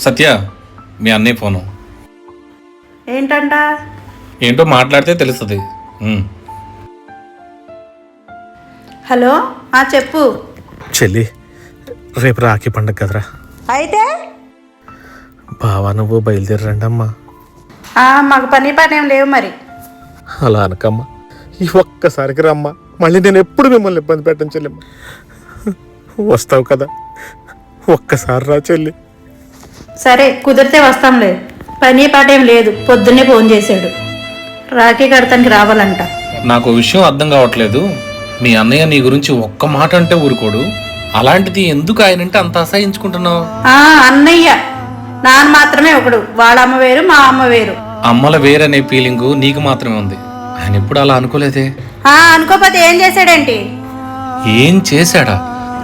సత్య, మీ అన్నయ్య ఫోను. ఏంటంట? ఏంటో మాట్లాడితే తెలుస్తుంది. హలో, చెప్పు చెల్లి. రేపు రాఖీ పండగ కదరా. అయితే బావా నువ్వు బయలుదేరండి అమ్మా. మాకు పని ఏం లేవు మరి. అలా అనకమ్మా, ఈ ఒక్కసారికి రమ్మా. మళ్ళీ నేను ఎప్పుడు మిమ్మల్ని ఇబ్బంది పెట్టను చెల్లిమ్మా. వస్తావు కదా, ఒక్కసారి రా చెల్లి. సరే, కుదిరితే వస్తాంలే. పని ఏం లేదు. పొద్దున్నే ఫోన్ చేశాడు, రాఖీ కడతానికి రావాలంట. నాకు విషయం అర్థం కావట్లేదు. మీ అన్నయ్య నీ గురించి ఒక్క మాట అంటే ఊరుకోడు. అలాంటిది ఎందుకు ఆయనంటే అంత అసహించుకుంటున్నావు? అన్నయ్య నాన్న మాత్రమే ఒకడు. వాళ్ళ అమ్మ వేరు, మా అమ్మ వేరు. అమ్మల వేరనే ఫీలింగు నీకు మాత్రమే ఉంది. ఆయన ఎప్పుడు అలా అనుకోలేదే. అనుకోపోతే ఏం చేశాడేంటి? ఏం చేశాడా?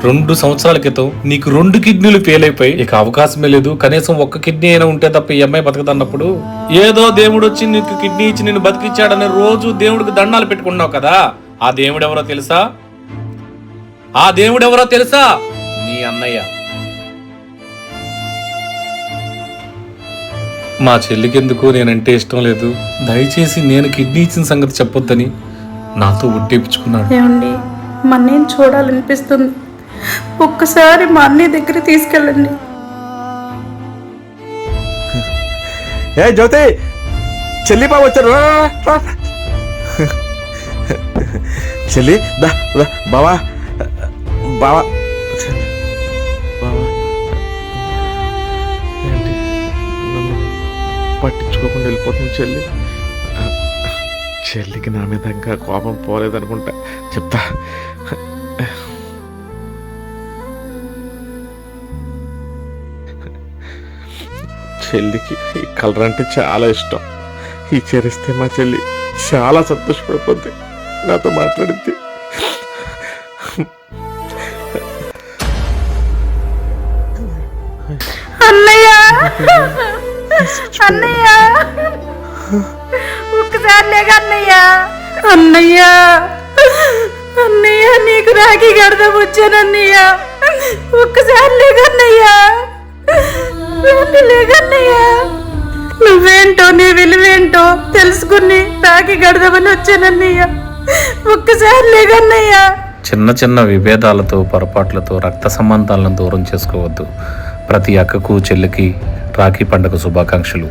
2 సంవత్సరాల క్రితం నీకు 2 కిడ్నీలు ఫెయిల్ అయిపోయి ఇక అవకాశమే లేదు, కనీసం 1 కిడ్నీ అయినా ఉంటే తప్ప ఈ అమ్మాయి బతకదన్నప్పుడు ఏదో దేవుడు వచ్చి నీకు కిడ్నీ ఇచ్చి నిన్ను బతికిచ్చాడని రోజు దేవుడికి దండాలు పెట్టుకున్నావు కదా. ఆ దేవుడెవరో తెలుసా? ఆ దేవుడెవరో తెలుసా? నీ అన్నయ్య. మా చెల్లికెందుకు నేనంటే ఇష్టం లేదు. దయచేసి నేను కిడ్నీ ఇచ్చిన సంగతి చెప్పొద్దని నాతో ఒట్టేపించుకున్నాడు. ఏమండి, మా అన్నయ్యని చూడాలనిపిస్తుంది. ఒక్కసారి మా అన్నయ్య దగ్గర తీసుకెళ్ళండి. ఏ జ్యోతి, చెల్లి బావ వచ్చారు. చెల్లి దా బావా, బావా బావా. ఏంటి నన్ను పట్టించుకోకుండా వెళ్ళిపోతుంది చెల్లి. చెల్లికి నా మీద ఇంకా కోపం పోలేదనుకుంటా. చెప్తా. చెల్లికి ఈ కలర్ అంటే చాలా ఇష్టం. ఈ చేరిస్తే మా చెల్లి చాలా సంతోషపడిపోద్ది, నాతో మాట్లాడింది. అన్నయ్య, అన్నయ్య, ఒక్కసారి లేక అన్నయ్య. అన్నయ్య, అన్నయ్య, నీకు రాఖీ కడదాం వచ్చానన్నయ్య. ఒక్కసారి లేకన్నయ్య, లేకన్నయ్య. నువ్వేంటో, నీ విలువేంటో తెలుసుకుని రాఖీ కడదామని వచ్చానన్నయ్య. ఒక్కసారి లేకన్నయ్య. చిన్న చిన్న విభేదాలతో, పొరపాట్లతో రక్త సంబంధాలను దూరం చేసుకోవద్దు. ప్రతి అక్కకు చెల్లికి రాఖీ పండుగ శుభాకాంక్షలు.